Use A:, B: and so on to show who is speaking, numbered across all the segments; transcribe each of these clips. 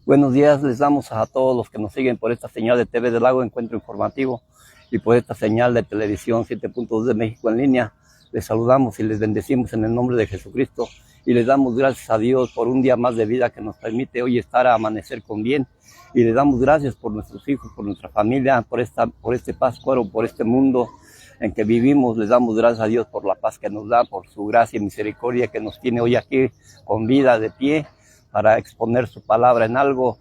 A: Buenos días, les damos a todos los que nos siguen por esta señal de TV del Lago Encuentro Informativo y por esta señal de televisión 7.2 de México en línea. Les saludamos y les bendecimos en el nombre de Jesucristo y les damos gracias a Dios por un día más de vida que nos permite hoy estar a amanecer con bien, y le damos gracias por nuestros hijos, por nuestra familia, por este Páscuaro, por este mundo en que vivimos. Les damos gracias a Dios por la paz que nos da, por su gracia y misericordia que nos tiene hoy aquí con vida, de pie, para exponer su palabra en algo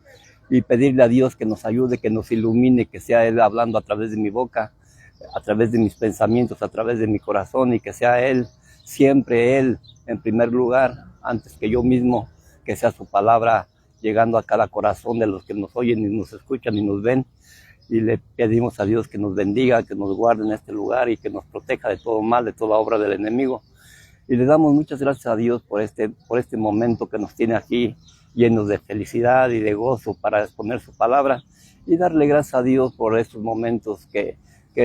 A: y pedirle a Dios que nos ayude, que nos ilumine, que sea Él hablando a través de mi boca, a través de mis pensamientos, a través de mi corazón, y que sea Él, siempre Él, en primer lugar, antes que yo mismo, que sea su palabra llegando a cada corazón de los que nos oyen y nos escuchan y nos ven. Y le pedimos a Dios que nos bendiga, que nos guarde en este lugar y que nos proteja de todo mal, de toda obra del enemigo. Y le damos muchas gracias a Dios por este momento que nos tiene aquí llenos de felicidad y de gozo para exponer su palabra, y darle gracias a Dios por estos momentos que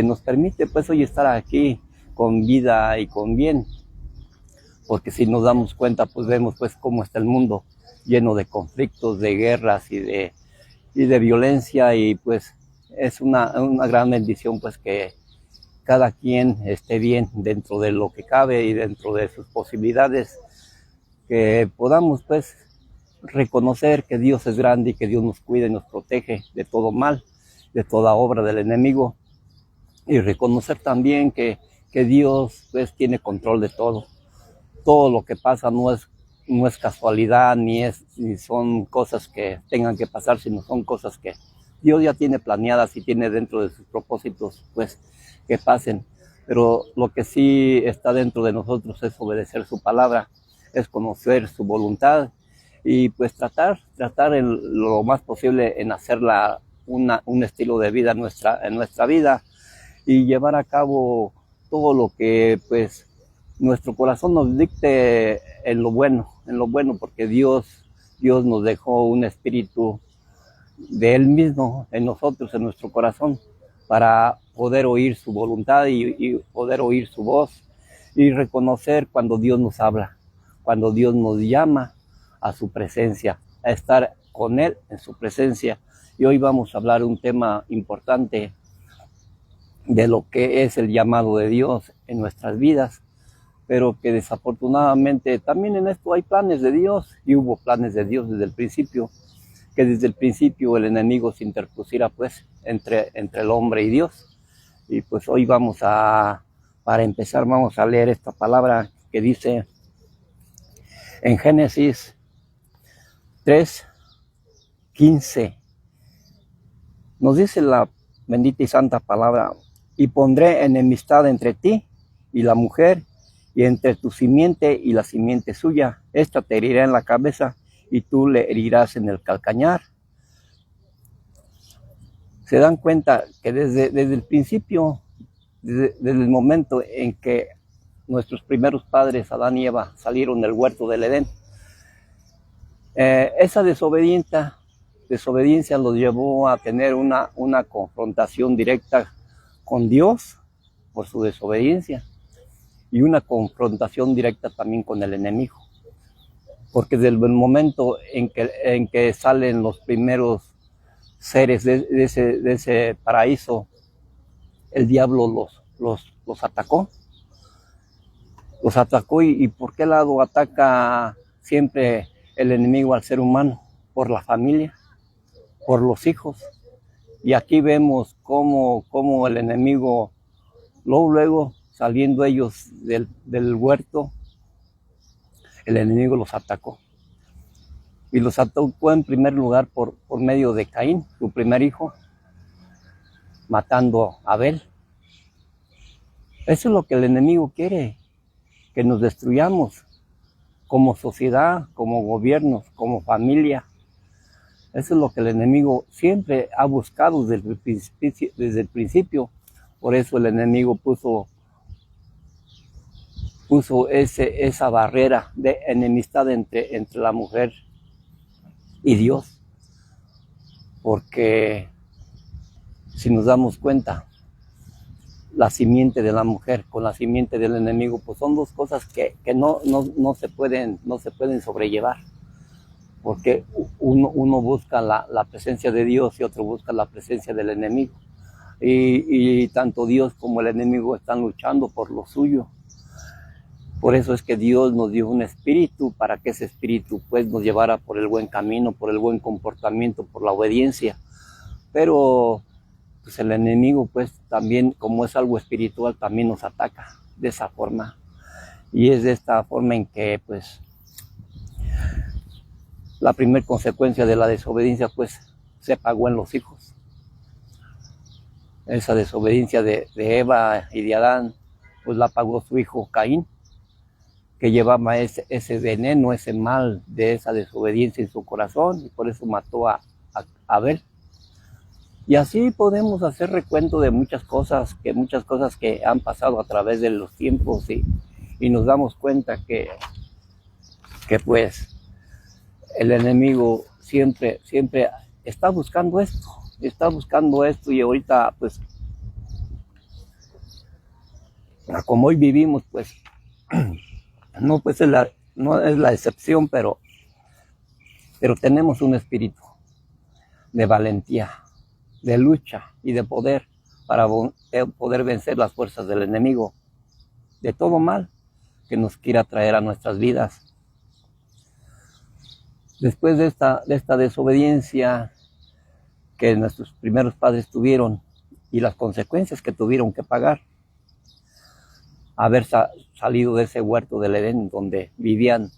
A: nos permite pues hoy estar aquí con vida y con bien, porque si nos damos cuenta pues vemos pues cómo está el mundo lleno de conflictos, de guerras y de violencia, y pues es una gran bendición pues que cada quien esté bien dentro de lo que cabe y dentro de sus posibilidades, que podamos pues reconocer que Dios es grande y que Dios nos cuida y nos protege de todo mal, de toda obra del enemigo, y reconocer también que Dios pues tiene control de todo. Todo lo que pasa no es casualidad, ni son cosas que tengan que pasar, sino son cosas que Dios ya tiene planeadas y tiene dentro de sus propósitos pues que pasen. Pero lo que sí está dentro de nosotros es obedecer su palabra, es conocer su voluntad, y pues tratar en lo más posible en hacerla un estilo de vida en nuestra vida, y llevar a cabo todo lo que pues nuestro corazón nos dicte en lo bueno, porque Dios nos dejó un espíritu de Él mismo en nosotros, en nuestro corazón, para poder oír su voluntad y poder oír su voz, y reconocer cuando Dios nos habla, cuando Dios nos llama a su presencia, a estar con Él en su presencia. Y hoy vamos a hablar un tema importante de lo que es el llamado de Dios en nuestras vidas, pero que desafortunadamente también en esto hay planes de Dios, y hubo planes de Dios desde el principio, que desde el principio el enemigo se interpusiera pues entre el hombre y Dios. Y pues hoy para empezar, vamos a leer esta palabra que dice en Génesis 3:15. Nos dice la bendita y santa palabra: y pondré enemistad entre ti y la mujer, y entre tu simiente y la simiente suya. Esta te herirá en la cabeza, y tú le herirás en el calcañar. Se dan cuenta que desde el principio, desde el momento en que nuestros primeros padres, Adán y Eva, salieron del huerto del Edén, esa desobediencia los llevó a tener una confrontación directa con Dios por su desobediencia, y una confrontación directa también con el enemigo, porque desde el momento en que salen los primeros seres de ese paraíso, el diablo los atacó. ¿Y por qué lado ataca siempre el enemigo al ser humano? Por la familia, por los hijos. Y aquí vemos cómo el enemigo, luego saliendo ellos del huerto, el enemigo los atacó. Y los atacó en primer lugar por medio de Caín, su primer hijo, matando a Abel. Eso es lo que el enemigo quiere, que nos destruyamos como sociedad, como gobiernos, como familia. Eso es lo que el enemigo siempre ha buscado desde el principio. Por eso el enemigo puso esa barrera de enemistad entre la mujer y Dios. Porque si nos damos cuenta, la simiente de la mujer con la simiente del enemigo, pues son dos cosas que no se pueden sobrellevar, porque uno busca la presencia de Dios y otro busca la presencia del enemigo. Y tanto Dios como el enemigo están luchando por lo suyo. Por eso es que Dios nos dio un espíritu, para que ese espíritu pues nos llevara por el buen camino, por el buen comportamiento, por la obediencia. Pero pues el enemigo pues también, como es algo espiritual, también nos ataca de esa forma. Y es de esta forma en que pues la primera consecuencia de la desobediencia pues se pagó en los hijos. Esa desobediencia de Eva y de Adán pues la pagó su hijo Caín, que llevaba ese veneno, ese mal de esa desobediencia en su corazón, y por eso mató a Abel. Y así podemos hacer recuento de muchas cosas que han pasado a través de los tiempos, y nos damos cuenta que pues el enemigo siempre está buscando esto, y ahorita pues como hoy vivimos pues no es la excepción, pero tenemos un espíritu de valentía, de lucha y de poder para poder vencer las fuerzas del enemigo, de todo mal que nos quiera traer a nuestras vidas. Después de esta desobediencia que nuestros primeros padres tuvieron y las consecuencias que tuvieron que pagar, haber salido de ese huerto del Edén donde vivían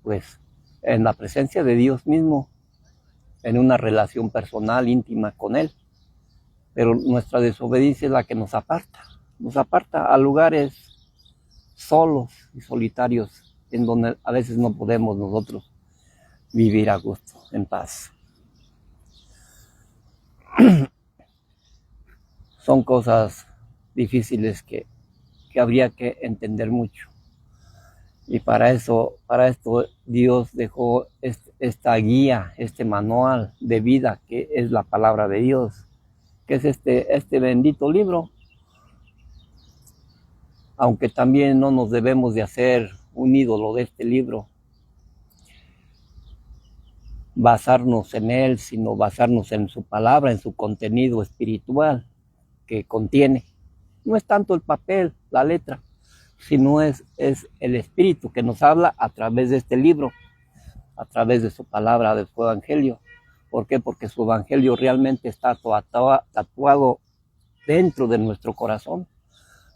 A: pues en la presencia de Dios mismo, en una relación personal, íntima con Él. Pero nuestra desobediencia es la que nos aparta a lugares solos y solitarios, en donde a veces no podemos nosotros vivir a gusto, en paz. Son cosas difíciles que habría que entender mucho. Y para esto Dios dejó esta guía, este manual de vida, que es la palabra de Dios, que es este bendito libro. Aunque también no nos debemos de hacer un ídolo de este libro, basarnos en él, sino basarnos en su palabra, en su contenido espiritual que contiene. No es tanto el papel, la letra, sino es el espíritu que nos habla a través de este libro, a través de su palabra, de su evangelio. ¿Por qué? Porque su evangelio realmente está tatuado dentro de nuestro corazón.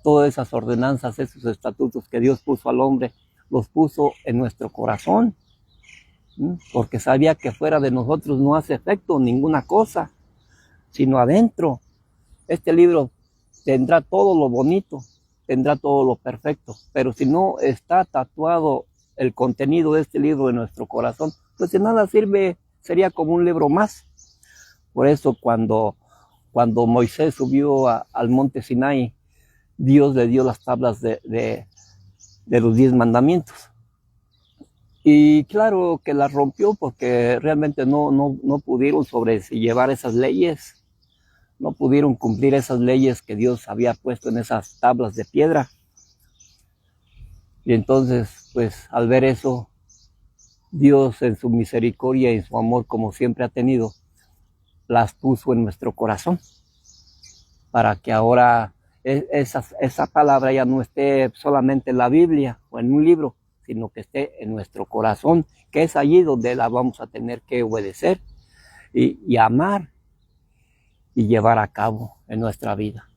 A: Todas esas ordenanzas, esos estatutos que Dios puso al hombre, los puso en nuestro corazón, porque sabía que fuera de nosotros no hace efecto ninguna cosa, sino adentro. Este libro tendrá todo lo bonito, tendrá todo lo perfecto, pero si no está tatuado el contenido de este libro en nuestro corazón, pues de nada sirve, sería como un libro más. Por eso cuando Moisés subió al monte Sinai, Dios le dio las tablas de los 10 mandamientos. Y claro que las rompió, porque realmente no pudieron sobrellevar esas leyes, no pudieron cumplir esas leyes que Dios había puesto en esas tablas de piedra. Y entonces, pues al ver eso, Dios en su misericordia y en su amor, como siempre ha tenido, las puso en nuestro corazón, para que ahora esa palabra ya no esté solamente en la Biblia o en un libro, sino que esté en nuestro corazón, que es allí donde la vamos a tener que obedecer y amar y llevar a cabo en nuestra vida.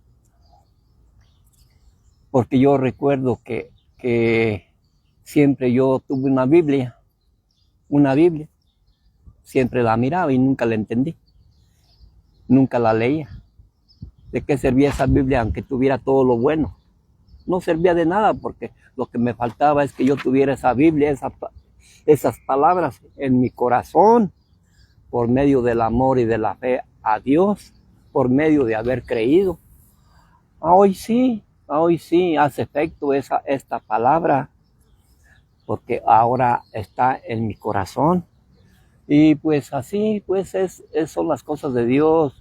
A: Porque yo recuerdo que siempre yo tuve una Biblia, siempre la miraba y nunca la entendí, nunca la leía. ¿De qué servía esa Biblia aunque tuviera todo lo bueno? No servía de nada, porque lo que me faltaba es que yo tuviera esa Biblia, esas palabras en mi corazón, por medio del amor y de la fe a Dios, por medio de haber creído. Hoy sí hace efecto esta palabra, porque ahora está en mi corazón. Y pues así pues son las cosas de Dios,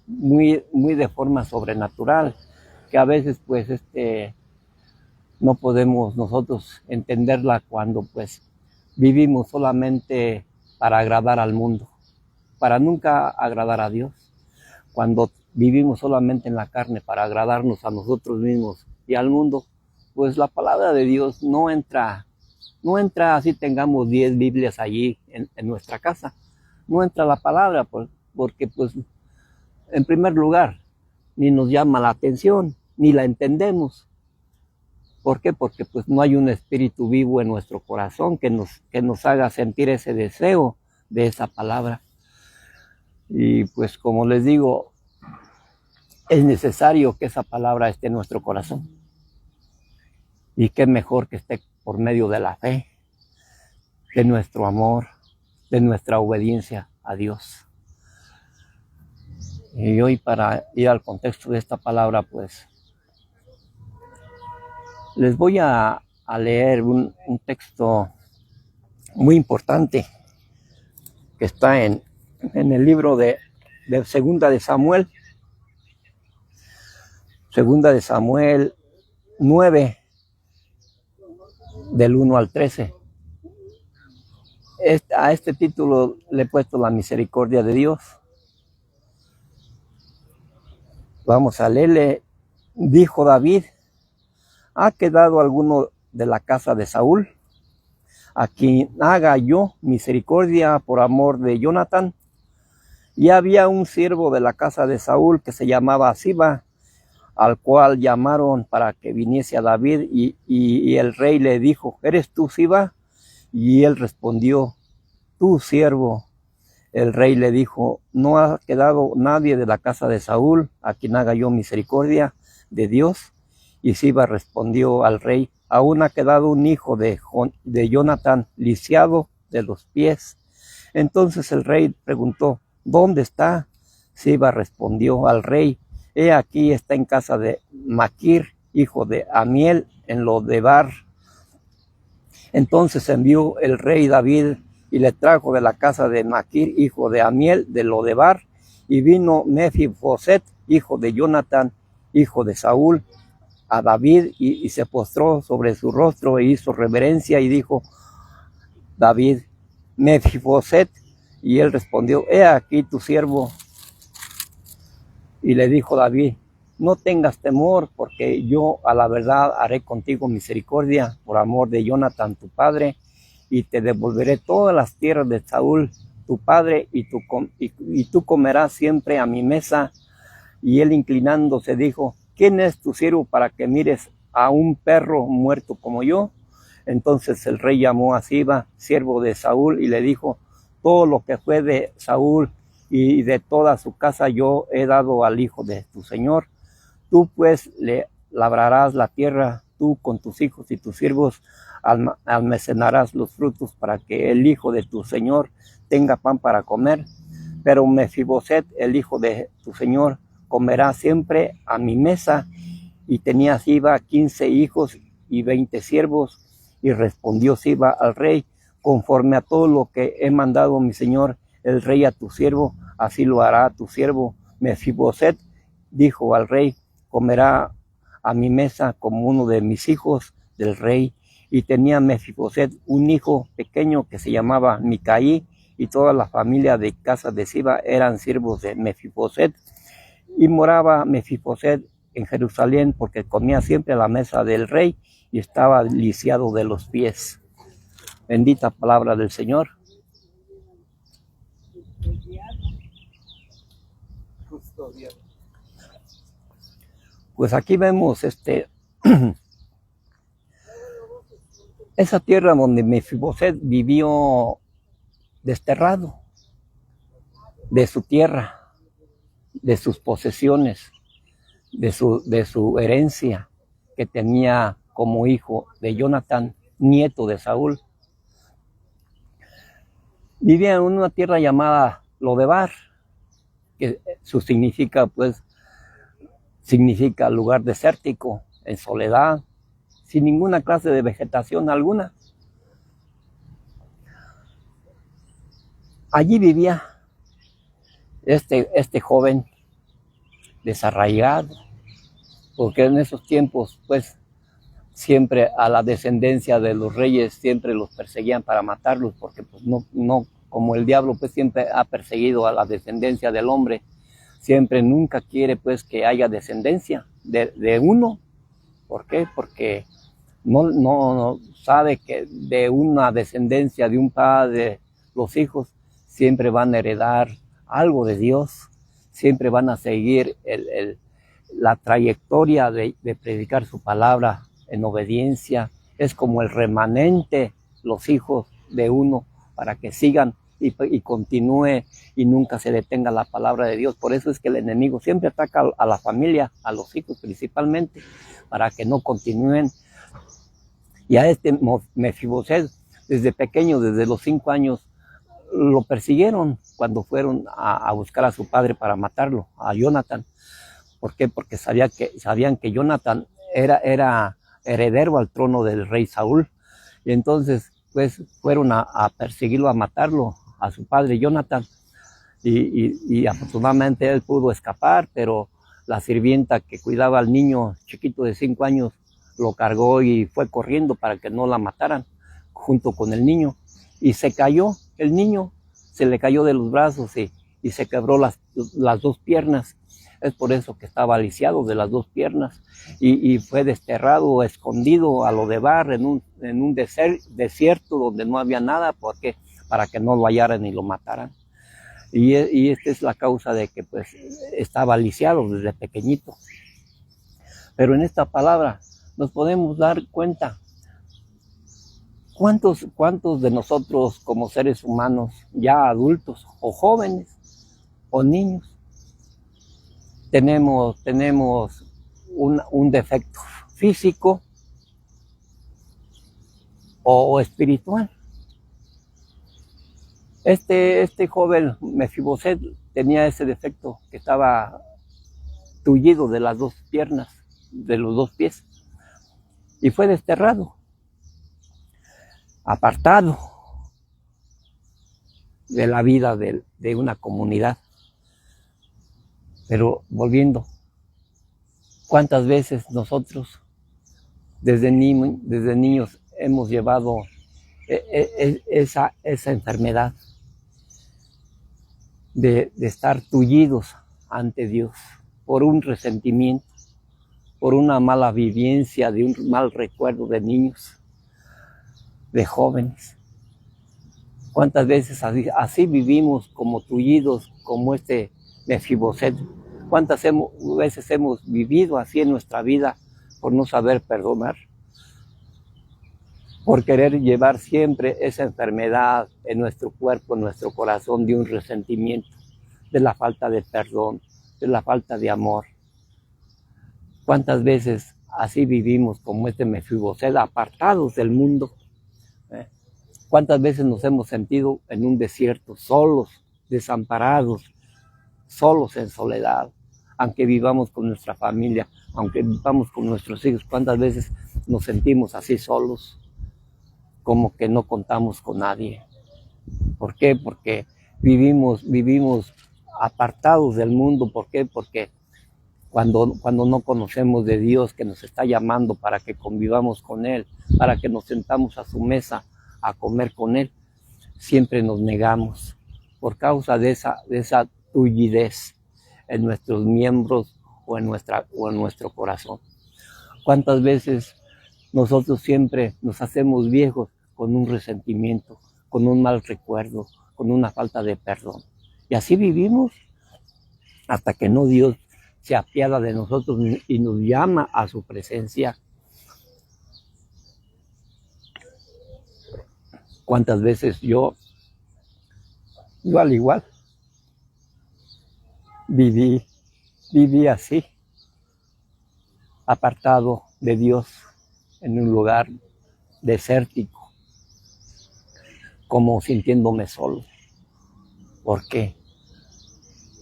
A: muy de forma sobrenatural, que a veces pues no podemos nosotros entenderla cuando pues vivimos solamente para agradar al mundo, para nunca agradar a Dios. Cuando vivimos solamente en la carne para agradarnos a nosotros mismos y al mundo, pues la palabra de Dios no entra así tengamos 10 Biblias allí en nuestra casa. No entra la palabra porque pues en primer lugar ni nos llama la atención, ni la entendemos. ¿Por qué? Porque pues no hay un espíritu vivo en nuestro corazón que nos haga sentir ese deseo de esa palabra. Y pues como les digo, es necesario que esa palabra esté en nuestro corazón. Y qué mejor que esté por medio de la fe, de nuestro amor, de nuestra obediencia a Dios. Y hoy, para ir al contexto de esta palabra, pues les voy a leer un texto muy importante que está en el libro de Segunda de Samuel. Segunda de Samuel 9, del 1 al 13. A este título le he puesto la misericordia de Dios. Vamos a leerle. Dijo David: ¿ha quedado alguno de la casa de Saúl a quien haga yo misericordia por amor de Jonatán? Y había un siervo de la casa de Saúl que se llamaba Siba, al cual llamaron para que viniese a David, y el rey le dijo: ¿eres tú, Siba? Y él respondió: tu siervo. El rey le dijo: ¿no ha quedado nadie de la casa de Saúl a quien haga yo misericordia de Dios? Y Siba respondió al rey: aún ha quedado un hijo de Jonatán, lisiado de los pies. Entonces el rey preguntó: ¿dónde está? Siba respondió al rey: he aquí, está en casa de Maquir, hijo de Amiel, en Lodebar. Entonces envió el rey David y le trajo de la casa de Maquir, hijo de Amiel, de Lodebar. Y vino Mefiboset, hijo de Jonatán, hijo de Saúl, a David, y se postró sobre su rostro e hizo reverencia, y dijo David: Mefiboset. Y él respondió: he aquí tu siervo. Y le dijo David: no tengas temor, porque yo a la verdad haré contigo misericordia por amor de Jonatán tu padre, y te devolveré todas las tierras de Saúl tu padre, y tú comerás siempre a mi mesa. Y él, inclinándose, dijo: ¿quién es tu siervo para que mires a un perro muerto como yo? Entonces el rey llamó a Siba, siervo de Saúl, y le dijo: todo lo que fue de Saúl y de toda su casa yo he dado al hijo de tu señor. Tú pues le labrarás la tierra, tú con tus hijos y tus siervos almacenarás los frutos, para que el hijo de tu señor tenga pan para comer. Pero Mefiboset, el hijo de tu señor, comerá siempre a mi mesa. Y tenía Siba 15 hijos y 20 siervos. Y respondió Siba al rey: conforme a todo lo que he mandado mi señor el rey a tu siervo, así lo hará a tu siervo. Mefiboset dijo al rey: comerá a mi mesa como uno de mis hijos del rey. Y tenía Mefiboset un hijo pequeño que se llamaba Micaí, y toda la familia de casa de Siba eran siervos de Mefiboset. Y moraba Mefiboset en Jerusalén, porque comía siempre a la mesa del rey y estaba lisiado de los pies. Bendita palabra del Señor. Pues aquí vemos esa tierra donde Mefiboset vivió desterrado de su tierra, de sus posesiones, de su herencia que tenía como hijo de Jonatán, nieto de Saúl. Vivía en una tierra llamada Lodebar, que significa lugar desértico, en soledad, sin ninguna clase de vegetación alguna. Allí vivía este joven desarraigado, porque en esos tiempos, pues, siempre a la descendencia de los reyes siempre los perseguían para matarlos, porque pues no como el diablo pues siempre ha perseguido a la descendencia del hombre, siempre nunca quiere pues que haya descendencia de uno. ¿Por qué? Porque no sabe que de una descendencia de un padre, los hijos siempre van a heredar algo de Dios, siempre van a seguir la trayectoria de predicar su palabra en obediencia. Es como el remanente, los hijos de uno, para que sigan y continúe y nunca se detenga la palabra de Dios. Por eso es que el enemigo siempre ataca a la familia, a los hijos principalmente, para que no continúen. Y a este Mefiboset, desde pequeño, desde los 5 años, lo persiguieron cuando fueron a buscar a su padre para matarlo, a Jonathan. ¿Por qué? Porque sabían que Jonathan era heredero al trono del rey Saúl. Y entonces, pues, fueron a perseguirlo, a matarlo, a su padre Jonathan. Y afortunadamente él pudo escapar, pero la sirvienta que cuidaba al niño chiquito de 5 años lo cargó y fue corriendo para que no la mataran junto con el niño. Y se cayó el niño, se le cayó de los brazos y se quebró las 2 piernas. Es por eso que estaba lisiado de las 2 piernas y fue desterrado, escondido a lo de Bar en un desierto donde no había nada, porque para que no lo hallaran y lo mataran. Y esta es la causa de que pues estaba lisiado desde pequeñito. Pero en esta palabra nos podemos dar cuenta cuántos de nosotros como seres humanos, ya adultos o jóvenes o niños, tenemos un defecto físico o espiritual. Este joven Mefiboset tenía ese defecto, que estaba tullido de las 2 piernas, de los 2 pies, y fue desterrado, apartado de la vida de una comunidad. Pero volviendo, ¿cuántas veces nosotros desde niños hemos llevado esa enfermedad de estar tullidos ante Dios por un resentimiento, por una mala vivencia, de un mal recuerdo de niños, de jóvenes? ¿Cuántas veces así vivimos como tullidos, como este Mefiboset? ¿Cuántas veces hemos vivido así en nuestra vida por no saber perdonar? Por querer llevar siempre esa enfermedad en nuestro cuerpo, en nuestro corazón, de un resentimiento, de la falta de perdón, de la falta de amor. ¿Cuántas veces así vivimos como este Mefiboset, apartados del mundo? ¿Cuántas veces nos hemos sentido en un desierto, solos, desamparados, solos en soledad? Aunque vivamos con nuestra familia, aunque vivamos con nuestros hijos, ¿cuántas veces nos sentimos así solos? Como que no contamos con nadie. ¿Por qué? Porque vivimos apartados del mundo. ¿Por qué? Porque cuando no conocemos de Dios, que nos está llamando para que convivamos con Él, para que nos sentamos a su mesa a comer con Él, siempre nos negamos por causa de esa tullidez en nuestros miembros o en nuestro corazón. ¿Cuántas veces nosotros siempre nos hacemos viejos con un resentimiento, con un mal recuerdo, con una falta de perdón? Y así vivimos hasta que no Dios se apiada de nosotros y nos llama a su presencia. ¿Cuántas veces yo al igual viví así, apartado de Dios, en un lugar desértico, como sintiéndome solo? ¿Por qué?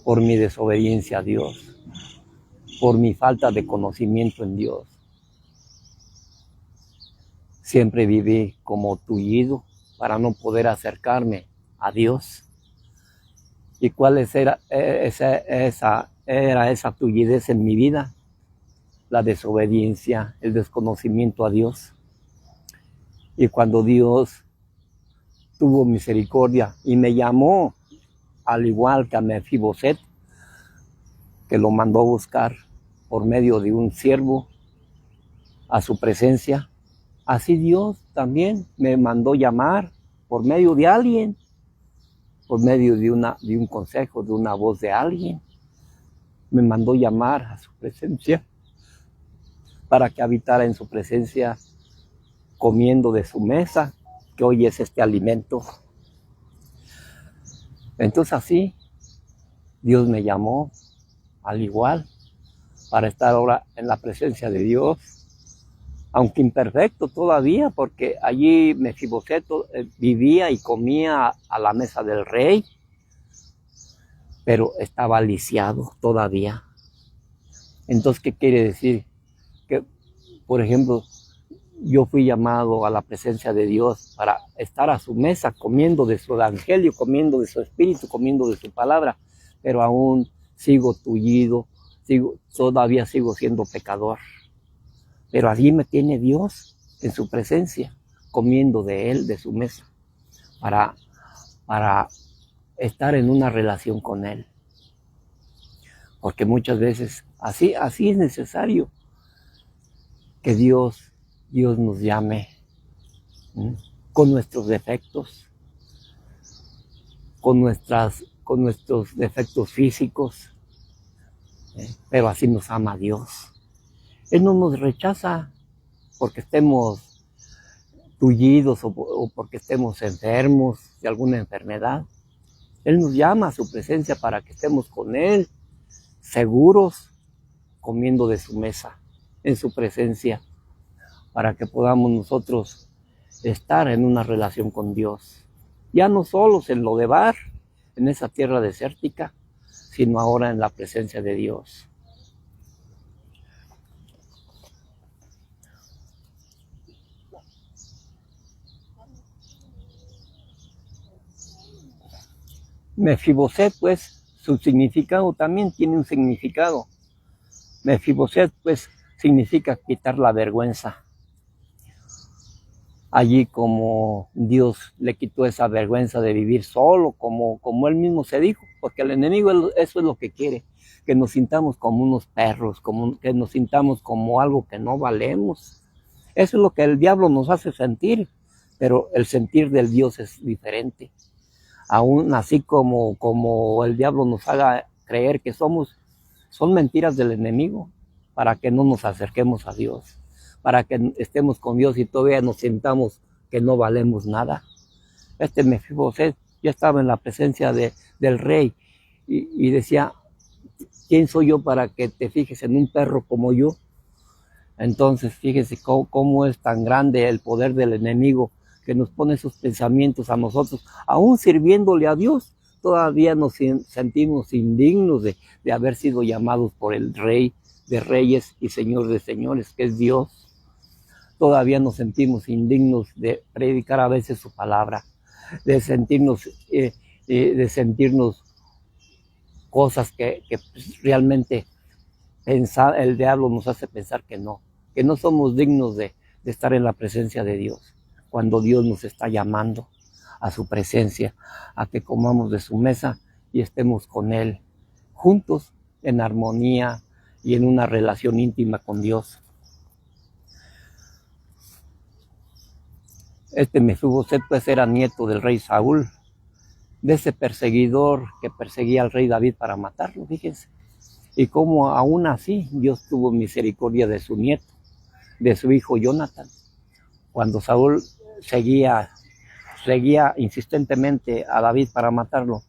A: Por mi desobediencia a Dios, por mi falta de conocimiento en Dios. Siempre viví como tullido para no poder acercarme a Dios. ¿Y cuál era esa tullidez en mi vida? La desobediencia, el desconocimiento a Dios. Y cuando Dios tuvo misericordia y me llamó, al igual que a Mefiboset, que lo mandó a buscar por medio de un siervo a su presencia. Así Dios también me mandó llamar por medio de alguien, por medio de un consejo, de una voz de alguien. Me mandó llamar a su presencia para que habitara en su presencia, comiendo de su mesa, que hoy es este alimento. Entonces así Dios me llamó, al igual, para estar ahora en la presencia de Dios, aunque imperfecto todavía, porque allí Mefiboset vivía y comía a la mesa del rey, pero estaba lisiado todavía. Entonces, ¿qué quiere decir? Que, por ejemplo, yo fui llamado a la presencia de Dios para estar a su mesa, comiendo de su evangelio, comiendo de su espíritu, comiendo de su palabra, pero aún sigo tullido, todavía sigo siendo pecador. Pero allí me tiene Dios en su presencia, comiendo de Él, de su mesa, para estar en una relación con Él. Porque muchas veces así es necesario que Dios nos llame, con nuestros defectos, con nuestros defectos físicos, pero así nos ama Dios. Él no nos rechaza porque estemos tullidos o porque estemos enfermos de alguna enfermedad. Él nos llama a su presencia para que estemos con Él, seguros, comiendo de su mesa, en su presencia, para que podamos nosotros estar en una relación con Dios. Ya no solos en Lodebar, en esa tierra desértica, sino ahora en la presencia de Dios. Mefiboset, pues, su significado también tiene un significado. Mefiboset, pues, significa quitar la vergüenza. Allí como Dios le quitó esa vergüenza de vivir solo, como él mismo se dijo, porque el enemigo eso es lo que quiere, que nos sintamos como unos perros, que nos sintamos como algo que no valemos. Eso es lo que el diablo nos hace sentir, pero el sentir del Dios es diferente. Aún así como el diablo nos haga creer que son mentiras del enemigo, para que no nos acerquemos a Dios, para que estemos con Dios y todavía nos sintamos que no valemos nada. Mefiboset ya estaba en la presencia del rey y decía, ¿quién soy yo para que te fijes en un perro como yo? Entonces fíjese cómo es tan grande el poder del enemigo, que nos pone esos pensamientos a nosotros, aún sirviéndole a Dios, todavía nos sentimos indignos de haber sido llamados por el Rey de Reyes y Señor de Señores, que es Dios. Todavía nos sentimos indignos de predicar a veces su palabra, de sentirnos cosas que realmente el diablo nos hace pensar que no somos dignos de estar en la presencia de Dios, cuando Dios nos está llamando a su presencia, a que comamos de su mesa y estemos con Él, juntos, en armonía y en una relación íntima con Dios. Mefiboset, pues, era nieto del rey Saúl, de ese perseguidor que perseguía al rey David para matarlo, fíjense. Y como aún así Dios tuvo misericordia de su nieto, de su hijo Jonathan. Cuando Saúl seguía insistentemente a David para matarlo,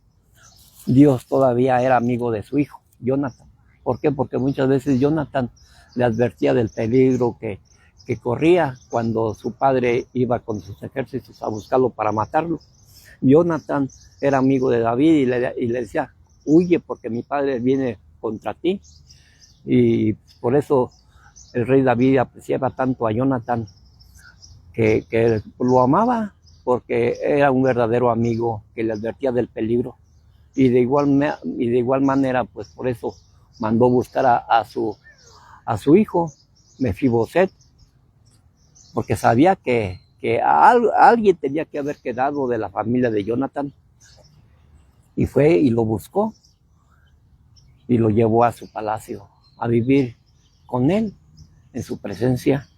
A: Dios todavía era amigo de su hijo, Jonathan. ¿Por qué? Porque muchas veces Jonathan le advertía del peligro que corría cuando su padre iba con sus ejércitos a buscarlo para matarlo. Jonathan era amigo de David y le decía, huye porque mi padre viene contra ti. Y por eso el rey David apreciaba tanto a Jonathan, que lo amaba, porque era un verdadero amigo que le advertía del peligro. Y de igual manera, pues por eso mandó buscar a su hijo, Mefiboset, porque sabía que que alguien tenía que haber quedado de la familia de Jonathan, y fue y lo buscó y lo llevó a su palacio a vivir con él en su presencia.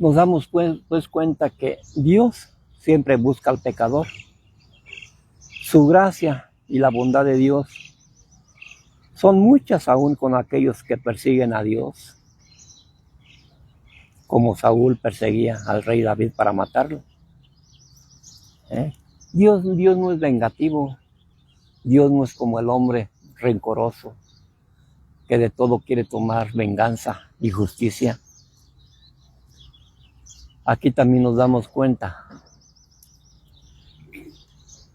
A: Nos damos pues cuenta que Dios siempre busca al pecador. Su gracia y la bondad de Dios son muchas aún con aquellos que persiguen a Dios, como Saúl perseguía al rey David para matarlo. Dios no es vengativo. Dios no es como el hombre rencoroso, que de todo quiere tomar venganza y justicia. Aquí también nos damos cuenta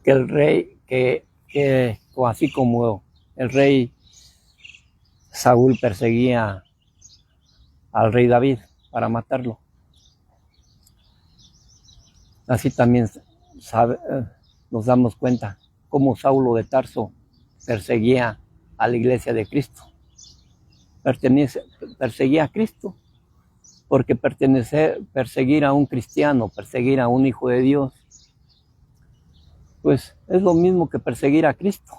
A: que el rey, así como el rey Saúl perseguía al rey David para matarlo, así también nos damos cuenta cómo Saulo de Tarso perseguía a la iglesia de Cristo. Perseguía a Cristo, porque perseguir a un cristiano, perseguir a un hijo de Dios, pues es lo mismo que perseguir a Cristo,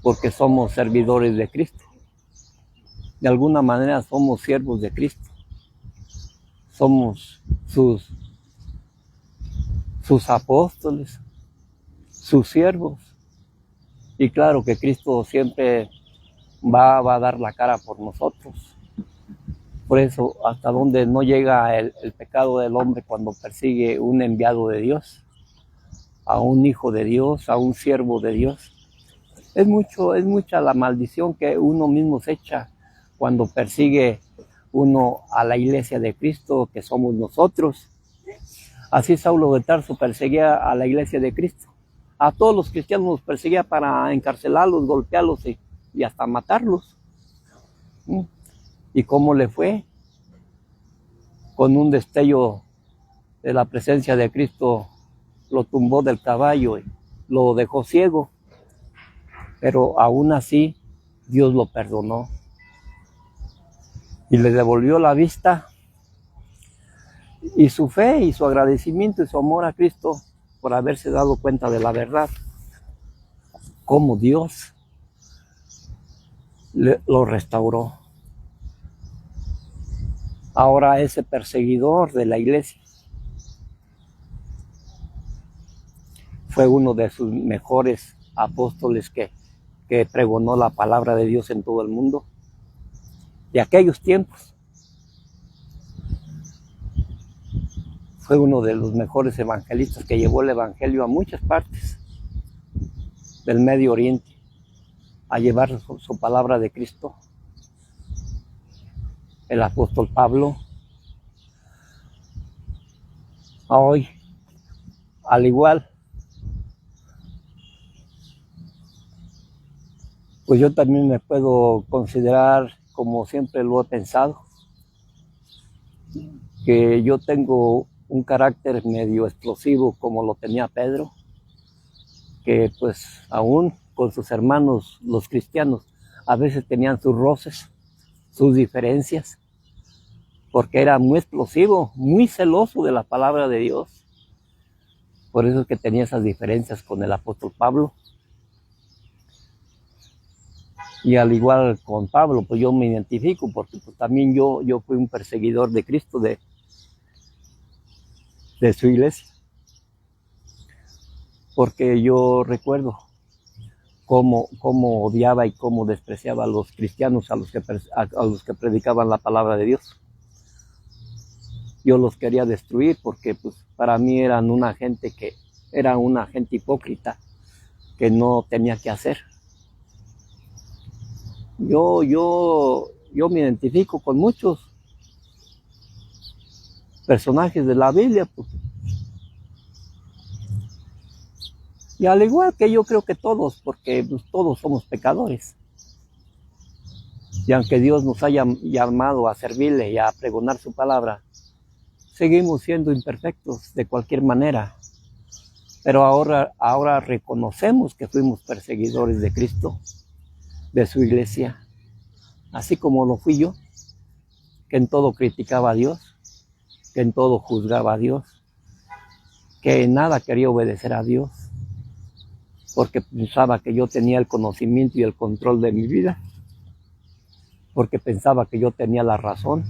A: porque somos servidores de Cristo. De alguna manera somos siervos de Cristo, somos sus apóstoles, sus siervos. Y claro que Cristo siempre va a dar la cara por nosotros. Por eso, hasta donde no llega el pecado del hombre cuando persigue un enviado de Dios, a un hijo de Dios, a un siervo de Dios. Es mucha la maldición que uno mismo se echa cuando persigue uno a la iglesia de Cristo, que somos nosotros. Así Saulo de Tarso perseguía a la iglesia de Cristo. A todos los cristianos los perseguía para encarcelarlos, golpearlos y hasta matarlos. ¿Y cómo le fue? Con un destello de la presencia de Cristo lo tumbó del caballo y lo dejó ciego. Pero aún así Dios lo perdonó y le devolvió la vista, y su fe y su agradecimiento y su amor a Cristo por haberse dado cuenta de la verdad, cómo Dios lo restauró. Ahora ese perseguidor de la iglesia fue uno de sus mejores apóstoles que pregonó la palabra de Dios en todo el mundo de aquellos tiempos. Fue uno de los mejores evangelistas que llevó el evangelio a muchas partes del Medio Oriente, a llevar su palabra de Cristo. El apóstol Pablo, hoy, al igual, pues yo también me puedo considerar, como siempre lo he pensado, que yo tengo un carácter medio explosivo como lo tenía Pedro, que pues aún con sus hermanos los cristianos a veces tenían sus roces, sus diferencias, porque era muy explosivo, muy celoso de la palabra de Dios. Por eso es que tenía esas diferencias con el apóstol Pablo. Y al igual con Pablo, pues yo me identifico, porque pues también yo fui un perseguidor de Cristo, de su iglesia. Porque yo recuerdo cómo odiaba y cómo despreciaba a los cristianos, a los que predicaban la palabra de Dios. Yo los quería destruir porque pues para mí eran una gente hipócrita que no tenía que hacer. Yo me identifico con muchos personajes de la Biblia, pues. Y al igual que yo creo que todos, porque pues, todos somos pecadores. Y aunque Dios nos haya llamado a servirle y a pregonar su palabra, seguimos siendo imperfectos de cualquier manera. Pero ahora reconocemos que fuimos perseguidores de Cristo, de su iglesia, así como lo fui yo, que en todo criticaba a Dios, que en todo juzgaba a Dios, que en nada quería obedecer a Dios, porque pensaba que yo tenía el conocimiento y el control de mi vida, porque pensaba que yo tenía la razón,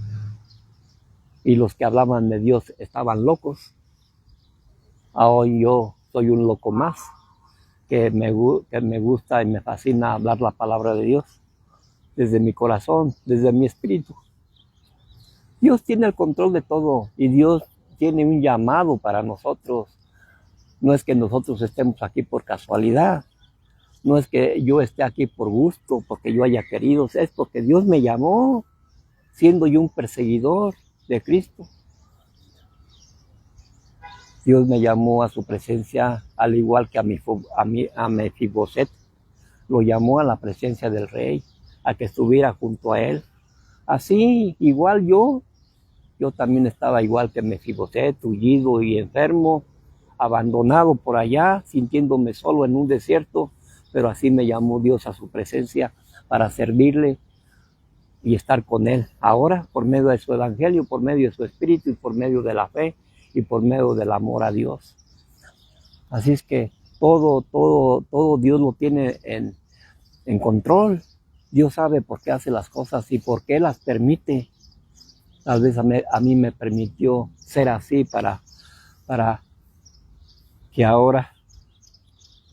A: y los que hablaban de Dios estaban locos. Ahora yo soy un loco más, que me gusta y me fascina hablar la palabra de Dios, desde mi corazón, desde mi espíritu. Dios tiene el control de todo, y Dios tiene un llamado para nosotros. No es que nosotros estemos aquí por casualidad, no es que yo esté aquí por gusto, porque yo haya querido, es porque Dios me llamó, siendo yo un perseguidor de Cristo. Dios me llamó a su presencia, al igual que a Mefiboset, lo llamó a la presencia del rey, a que estuviera junto a él. Así, igual yo también estaba igual que Mefiboset, tullido y enfermo, abandonado por allá, sintiéndome solo en un desierto, pero así me llamó Dios a su presencia para servirle y estar con él. Ahora, por medio de su evangelio, por medio de su espíritu y por medio de la fe y por medio del amor a Dios. Así es que todo Dios lo tiene en control. Dios sabe por qué hace las cosas y por qué las permite. Tal vez a mí me permitió ser así para que ahora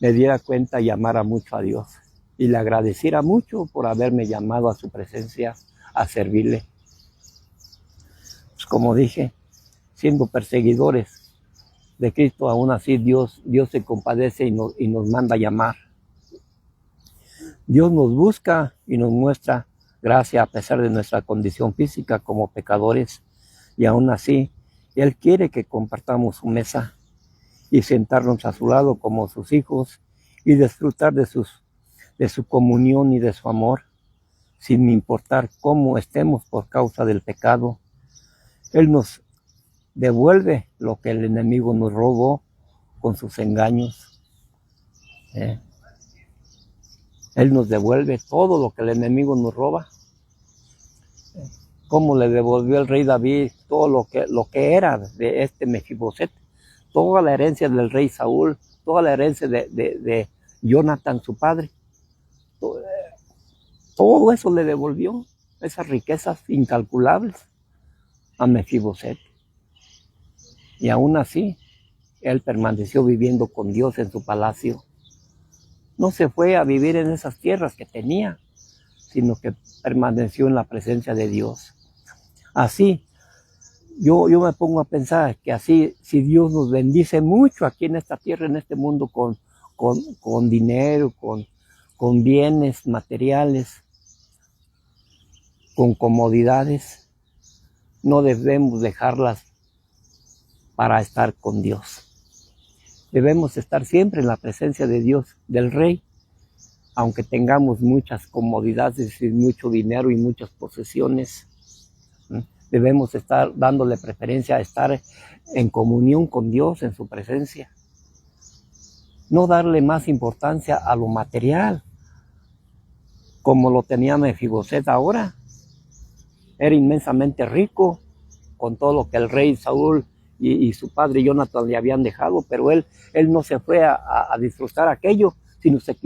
A: me diera cuenta y amara mucho a Dios. Y le agradeciera mucho por haberme llamado a su presencia a servirle. Pues como dije, siendo perseguidores de Cristo, aún así Dios se compadece y nos manda a llamar. Dios nos busca y nos muestra gracia a pesar de nuestra condición física como pecadores, y aún así Él quiere que compartamos su mesa y sentarnos a su lado como sus hijos y disfrutar de su comunión y de su amor, sin importar cómo estemos por causa del pecado. Él nos devuelve lo que el enemigo nos robó con sus engaños. Él nos devuelve todo lo que el enemigo nos roba. Como le devolvió el rey David todo lo que era de este Mefiboset, toda la herencia del rey Saúl, toda la herencia de Jonathan, su padre. Todo eso le devolvió, esas riquezas incalculables a Mefiboset. Y aún así, él permaneció viviendo con Dios en su palacio. No se fue a vivir en esas tierras que tenía, sino que permaneció en la presencia de Dios. Así, yo me pongo a pensar que así, si Dios nos bendice mucho aquí en esta tierra, en este mundo, con dinero, con bienes materiales, con comodidades, no debemos dejarlas para estar con Dios. Debemos estar siempre en la presencia de Dios, del Rey, aunque tengamos muchas comodidades y mucho dinero y muchas posesiones. Debemos estar dándole preferencia a estar en comunión con Dios, en su presencia. No darle más importancia a lo material, como lo tenía Mefiboset ahora. Era inmensamente rico con todo lo que el rey Saúl y su padre Jonathan le habían dejado, pero él no se fue a disfrutar aquello, sino se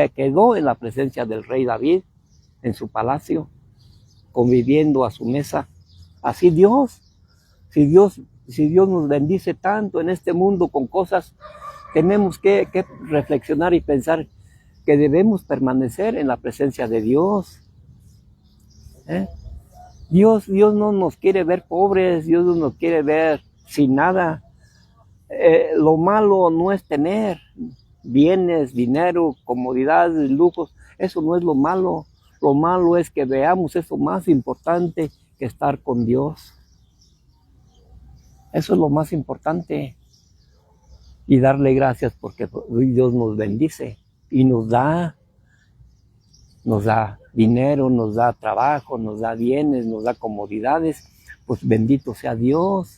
A: quedó en la presencia del rey David, en su palacio, conviviendo a su mesa. Así Dios, si Dios nos bendice tanto en este mundo con cosas, tenemos que reflexionar y pensar que debemos permanecer en la presencia de Dios. Dios no nos quiere ver pobres, Dios no nos quiere ver sin nada. Lo malo no es tener bienes, dinero, comodidades, lujos. Eso no es lo malo. Lo malo es que veamos eso más importante que estar con Dios. Eso es lo más importante. Y darle gracias porque Dios nos bendice y nos da dinero, nos da trabajo, nos da bienes, nos da comodidades. Pues bendito sea Dios.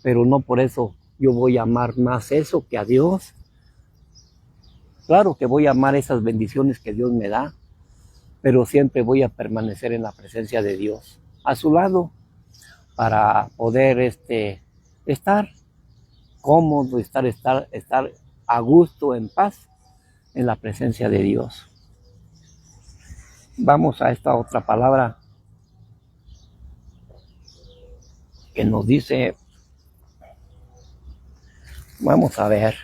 A: Pero no por eso yo voy a amar más eso que a Dios. Claro que voy a amar esas bendiciones que Dios me da, pero siempre voy a permanecer en la presencia de Dios, a su lado, para poder estar cómodo, estar a gusto, en paz, en la presencia de Dios. Vamos a esta otra palabra que nos dice, vamos a ver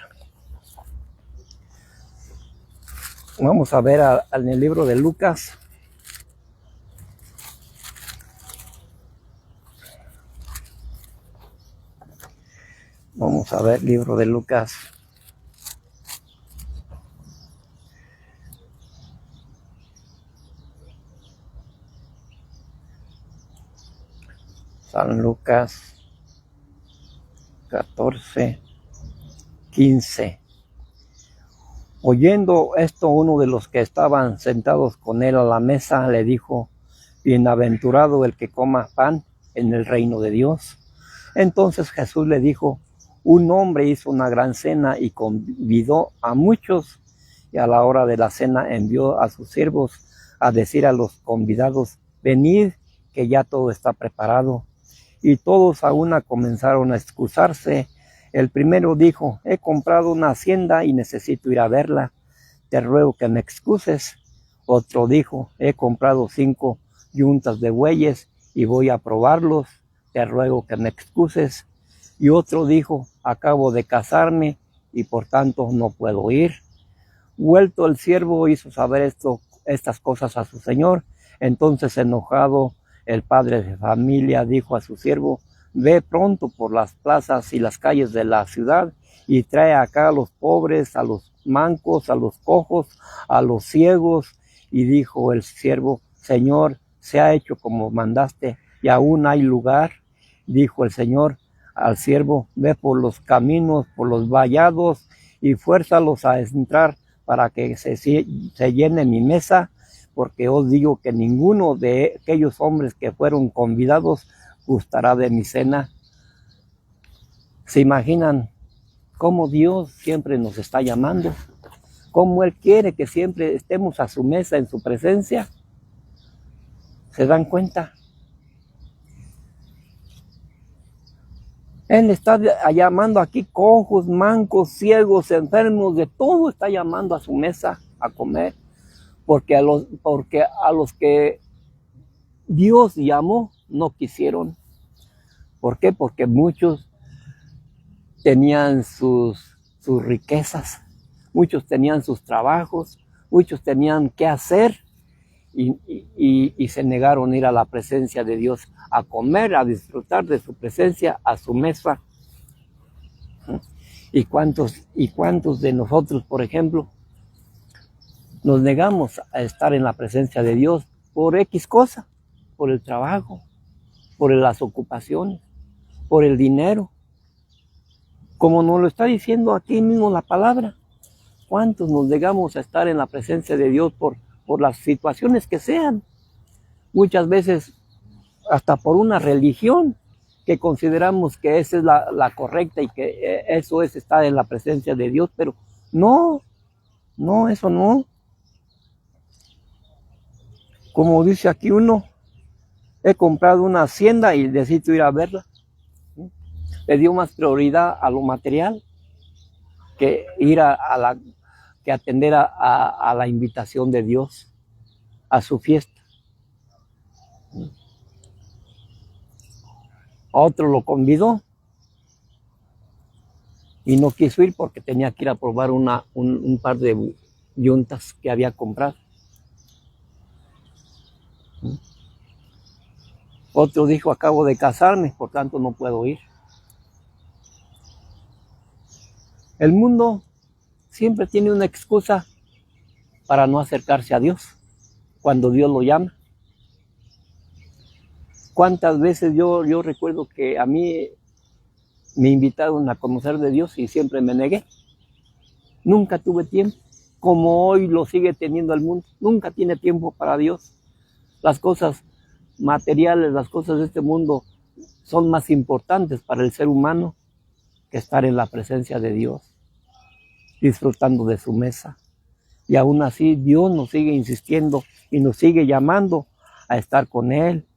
A: en el libro de Lucas. Vamos a ver, libro de Lucas. San Lucas 14:15. Oyendo esto, uno de los que estaban sentados con él a la mesa le dijo: bienaventurado el que coma pan en el reino de Dios. Entonces Jesús le dijo: un hombre hizo una gran cena y convidó a muchos, y a la hora de la cena envió a sus siervos a decir a los convidados: venid, que ya todo está preparado. Y todos a una comenzaron a excusarse. El primero dijo: he comprado una hacienda y necesito ir a verla, te ruego que me excuses. Otro dijo: he comprado 5 yuntas de bueyes y voy a probarlos, te ruego que me excuses. Y otro dijo: acabo de casarme y por tanto no puedo ir. Vuelto el siervo hizo saber estas cosas a su señor. Entonces, enojado, el padre de familia dijo a su siervo: ve pronto por las plazas y las calles de la ciudad y trae acá a los pobres, a los mancos, a los cojos, a los ciegos. Y dijo el siervo: Señor, se ha hecho como mandaste y aún hay lugar. Dijo el Señor al siervo: ve por los caminos, por los vallados y fuérzalos a entrar para que se llene mi mesa, porque os digo que ninguno de aquellos hombres que fueron convidados gustará de mi cena. ¿Se imaginan cómo Dios siempre nos está llamando? ¿Cómo Él quiere que siempre estemos a su mesa, en su presencia? ¿Se dan cuenta? Él está llamando aquí cojos, mancos, ciegos, enfermos, de todo está llamando a su mesa a comer. Porque a los que Dios llamó no quisieron. ¿Por qué? Porque muchos tenían sus riquezas, muchos tenían sus trabajos, muchos tenían que hacer y se negaron a ir a la presencia de Dios, a comer, a disfrutar de su presencia, a su mesa. ¿Y cuántos de nosotros, por ejemplo, nos negamos a estar en la presencia de Dios por X cosa, por el trabajo, por las ocupaciones, por el dinero? Como nos lo está diciendo aquí mismo la palabra, ¿cuántos nos negamos a estar en la presencia de Dios por las situaciones que sean? Muchas veces hasta por una religión que consideramos que esa es la correcta y que eso es estar en la presencia de Dios, pero no, eso no. Como dice aquí uno: he comprado una hacienda y necesito ir a verla. Le dio más prioridad a lo material que ir que atender a la invitación de Dios, a su fiesta. Otro lo convidó y no quiso ir porque tenía que ir a probar un par de yuntas que había comprado. Otro dijo: acabo de casarme, por tanto no puedo ir. El mundo siempre tiene una excusa para no acercarse a Dios cuando Dios lo llama. ¿Cuántas veces yo recuerdo que a mí me invitaron a conocer de Dios y siempre me negué? Nunca tuve tiempo, como hoy lo sigue teniendo el mundo. Nunca tiene tiempo para Dios. Las cosas materiales, las cosas de este mundo son más importantes para el ser humano que estar en la presencia de Dios, disfrutando de su mesa. Y aún así Dios nos sigue insistiendo y nos sigue llamando a estar con Él.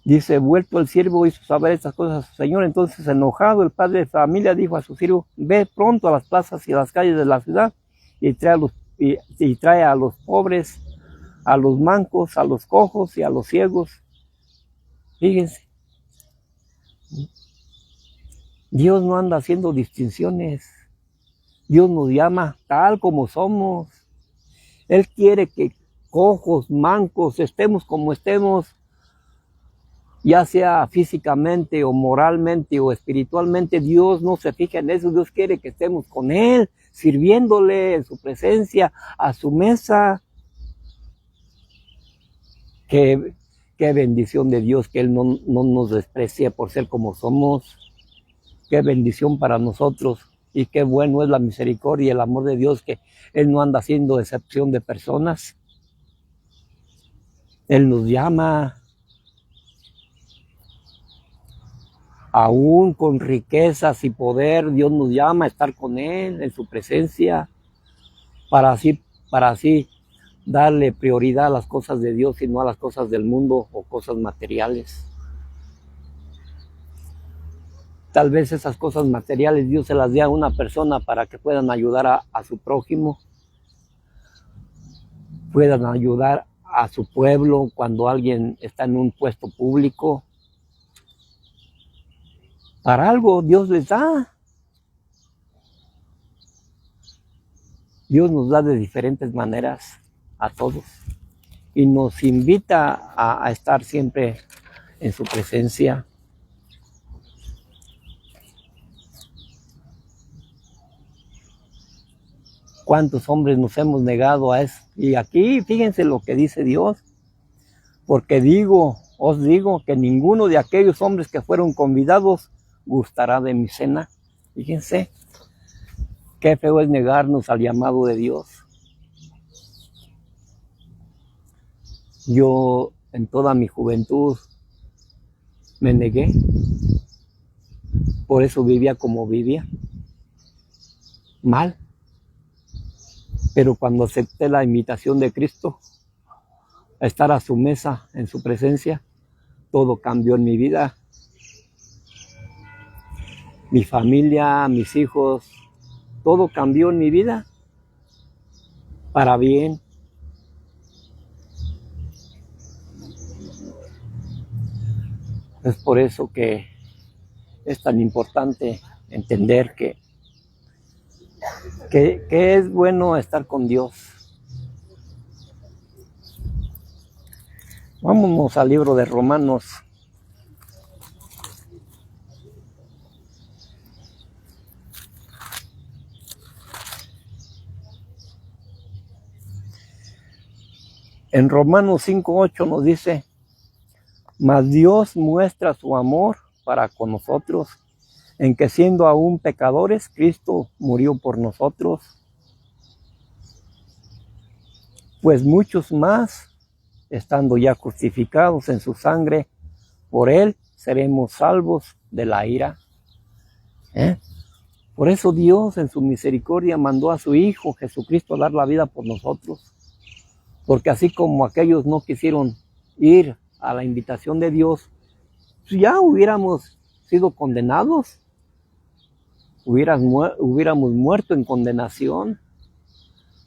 A: Dice, vuelto el siervo hizo saber estas cosas a su señor. Entonces, enojado, el padre de familia dijo a su siervo, ve pronto a las plazas y a las calles de la ciudad y trae a los pobres, a los mancos, a los cojos y a los ciegos. Fíjense, Dios no anda haciendo distinciones. Dios nos llama tal como somos. Él quiere que cojos, mancos, estemos como estemos, ya sea físicamente o moralmente o espiritualmente. Dios no se fija en eso. Dios quiere que estemos con Él, sirviéndole en su presencia, a su mesa. Qué bendición de Dios que Él no nos desprecie por ser como somos. Qué bendición para nosotros. Y qué bueno es la misericordia y el amor de Dios, que Él no anda haciendo excepción de personas. Él nos llama, aún con riquezas y poder. Dios nos llama a estar con Él en su presencia, para así darle prioridad a las cosas de Dios y no a las cosas del mundo o cosas materiales. Tal vez esas cosas materiales Dios se las dé a una persona para que puedan ayudar a su prójimo, puedan ayudar a su pueblo cuando alguien está en un puesto público. Para algo Dios les da. Dios nos da de diferentes maneras a todos y nos invita a estar siempre en su presencia. ¿Cuántos hombres nos hemos negado a eso? Y aquí fíjense lo que dice Dios. Porque os digo que ninguno de aquellos hombres que fueron convidados gustará de mi cena. Fíjense, qué feo es negarnos al llamado de Dios. Yo en toda mi juventud me negué. Por eso vivía como vivía. Mal. Pero cuando acepté la invitación de Cristo a estar a su mesa, en su presencia, todo cambió en mi vida. Mi familia, mis hijos, todo cambió en mi vida para bien. Es por eso que es tan importante entender que es bueno estar con Dios. Vámonos al libro de Romanos. En Romanos 5:8 nos dice, mas Dios muestra su amor para con nosotros, en que siendo aún pecadores, Cristo murió por nosotros. Pues muchos más, estando ya justificados en su sangre, por Él seremos salvos de la ira. Por eso Dios en su misericordia mandó a su Hijo Jesucristo a dar la vida por nosotros. Porque así como aquellos no quisieron ir a la invitación de Dios, ya hubiéramos sido condenados. Hubiéramos muerto en condenación,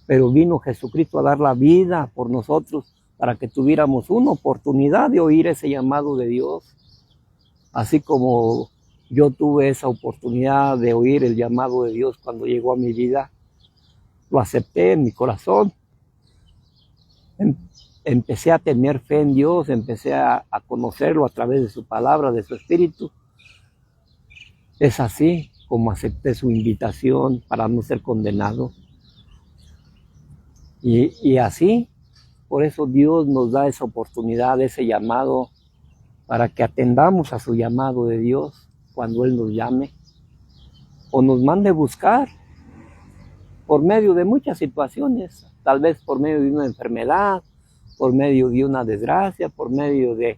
A: pero vino Jesucristo a dar la vida por nosotros para que tuviéramos una oportunidad de oír ese llamado de Dios. Así como yo tuve esa oportunidad de oír el llamado de Dios cuando llegó a mi vida, lo acepté en mi corazón. Empecé a tener fe en Dios, empecé a conocerlo a través de su palabra, de su espíritu. Es así como acepté su invitación para no ser condenado. Y así, por eso Dios nos da esa oportunidad, ese llamado, para que atendamos a su llamado de Dios cuando Él nos llame o nos mande buscar por medio de muchas situaciones, tal vez por medio de una enfermedad, por medio de una desgracia, por medio de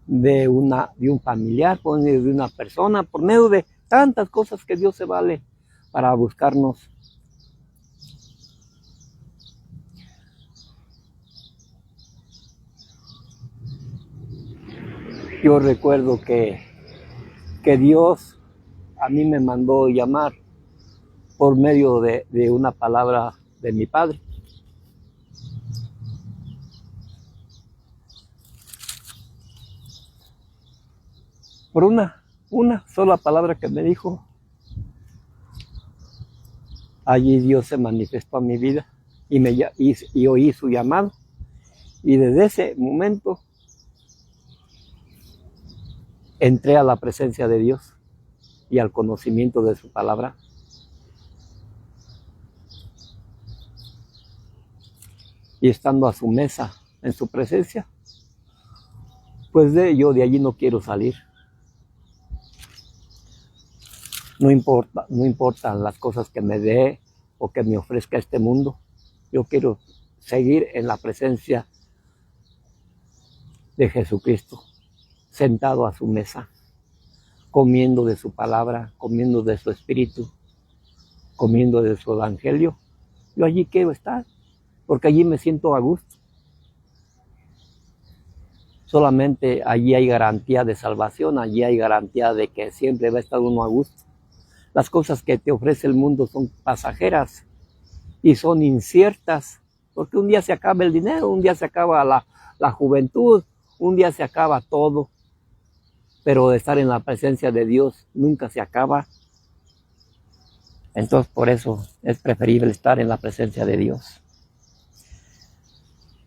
A: de un familiar, por medio de una persona, por medio de tantas cosas que Dios se vale para buscarnos. Yo recuerdo que Dios a mí me mandó llamar por medio de una palabra de mi padre. Por una sola palabra que me dijo, allí Dios se manifestó a mi vida y oí su llamado. Y desde ese momento entré a la presencia de Dios y al conocimiento de su palabra. Y estando a su mesa, en su presencia, pues yo de allí no quiero salir. No importan las cosas que me dé o que me ofrezca este mundo. Yo quiero seguir en la presencia de Jesucristo, sentado a su mesa, comiendo de su palabra, comiendo de su espíritu, comiendo de su evangelio. Yo allí quiero estar, porque allí me siento a gusto. Solamente allí hay garantía de salvación, allí hay garantía de que siempre va a estar uno a gusto. Las cosas que te ofrece el mundo son pasajeras y son inciertas, porque un día se acaba el dinero, un día se acaba la juventud, un día se acaba todo, pero de estar en la presencia de Dios nunca se acaba. Entonces por eso es preferible estar en la presencia de Dios.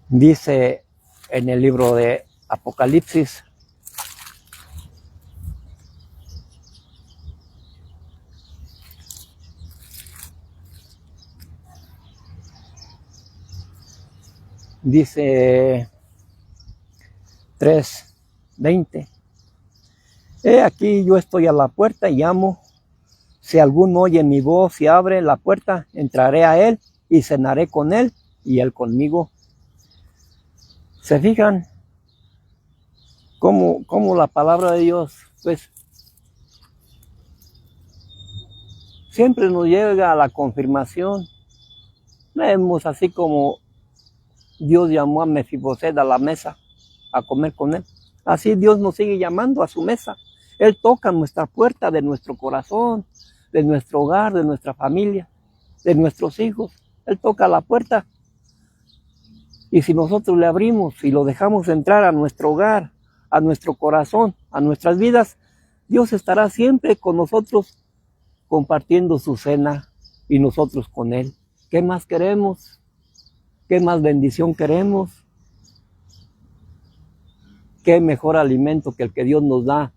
A: Dice en el libro de Apocalipsis, dice 3:20, he aquí yo estoy a la puerta y llamo, si alguno oye mi voz y abre la puerta, entraré a él y cenaré con él y él conmigo. ¿Se fijan cómo la palabra de Dios, pues, siempre nos llega a la confirmación? Vemos así como Dios llamó a Mefiboset a la mesa a comer con él. Así Dios nos sigue llamando a su mesa. Él toca nuestra puerta de nuestro corazón, de nuestro hogar, de nuestra familia, de nuestros hijos. Él toca la puerta. Y si nosotros le abrimos y lo dejamos entrar a nuestro hogar, a nuestro corazón, a nuestras vidas, Dios estará siempre con nosotros compartiendo su cena y nosotros con Él. ¿Qué más queremos? ¿Qué más bendición queremos? ¿Qué mejor alimento que el que Dios nos da?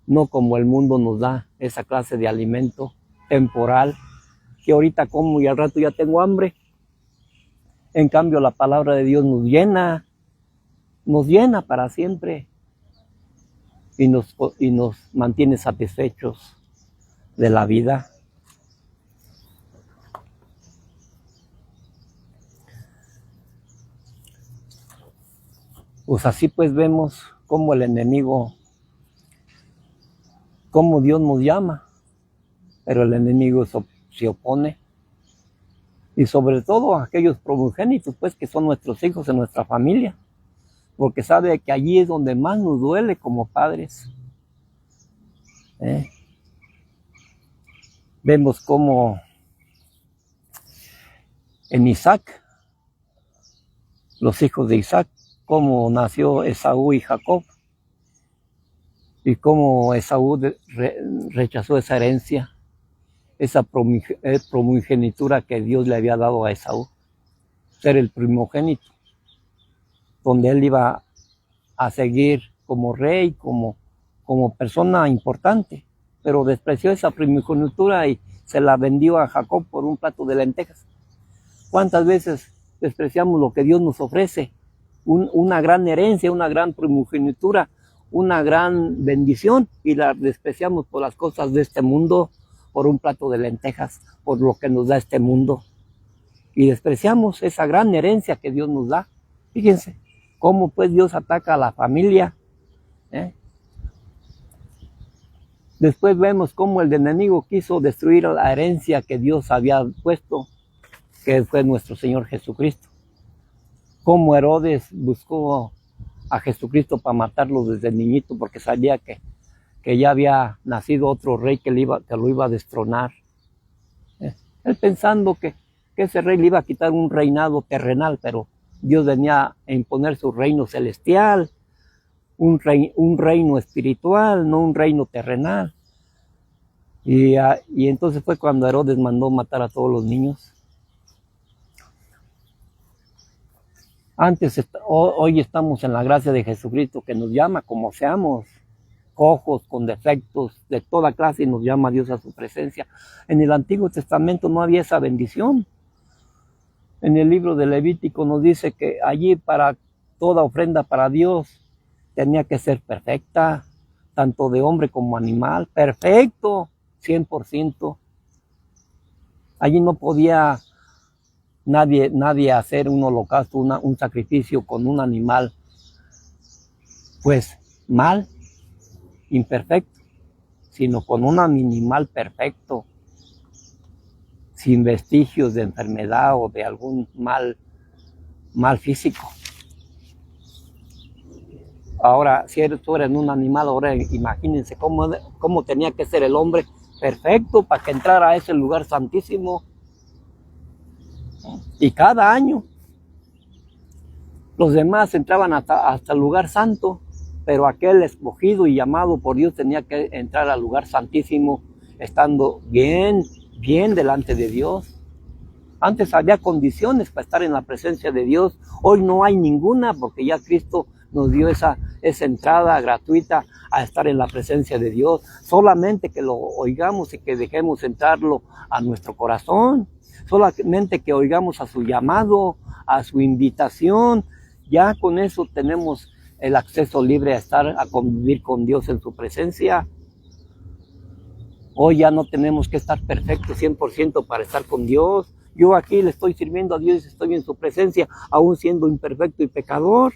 A: No como el mundo nos da esa clase de alimento temporal, que ahorita como y al rato ya tengo hambre. En cambio, la palabra de Dios nos llena para siempre y nos mantiene satisfechos de la vida. Pues así pues vemos cómo el enemigo, cómo Dios nos llama, pero el enemigo se opone. Y sobre todo aquellos primogénitos, pues, que son nuestros hijos en nuestra familia, porque sabe que allí es donde más nos duele como padres. Vemos cómo en Isaac, los hijos de Isaac, cómo nació Esaú y Jacob, y cómo Esaú rechazó esa herencia, esa primogenitura que Dios le había dado a Esaú, ser el primogénito, donde él iba a seguir como rey, como persona importante, pero despreció esa primogenitura y se la vendió a Jacob por un plato de lentejas. ¿Cuántas veces despreciamos lo que Dios nos ofrece? Una gran herencia, una gran primogenitura, una gran bendición, y la despreciamos por las cosas de este mundo, por un plato de lentejas, por lo que nos da este mundo. Y despreciamos esa gran herencia que Dios nos da. Fíjense cómo pues Dios ataca a la familia ¿eh? Después vemos cómo el enemigo quiso destruir la herencia que Dios había puesto, que fue nuestro Señor Jesucristo. Cómo Herodes buscó a Jesucristo para matarlo desde niñito, porque sabía que ya había nacido otro rey que lo iba a destronar. Él pensando que ese rey le iba a quitar un reinado terrenal, pero Dios venía a imponer su reino celestial, un reino espiritual, no un reino terrenal. Y entonces fue cuando Herodes mandó matar a todos los niños. Hoy estamos en la gracia de Jesucristo, que nos llama como seamos, cojos, con defectos de toda clase, y nos llama Dios a su presencia. En el Antiguo Testamento no había esa bendición. En el libro de Levítico nos dice que allí para toda ofrenda para Dios tenía que ser perfecta, tanto de hombre como animal, perfecto, 100%. Allí no podía nadie hacer un holocausto, un sacrificio con un animal, pues mal, imperfecto, sino con un animal perfecto, sin vestigios de enfermedad o de algún mal físico. Ahora, si tú eres un animal, ahora imagínense cómo tenía que ser el hombre perfecto para que entrara a ese lugar santísimo. Y cada año los demás entraban hasta el lugar santo, pero aquel escogido y llamado por Dios tenía que entrar al lugar santísimo estando bien delante de Dios. Antes había condiciones para estar en la presencia de Dios, hoy no hay ninguna, porque ya Cristo nos dio esa entrada gratuita a estar en la presencia de Dios. Solamente que lo oigamos y que dejemos entrarlo a nuestro corazón, solamente que oigamos a su llamado, a su invitación, ya con eso tenemos el acceso libre a convivir con Dios en su presencia. Hoy ya no tenemos que estar perfectos 100% para estar con Dios. Yo aquí le estoy sirviendo a Dios y estoy en su presencia, aún siendo imperfecto y pecador.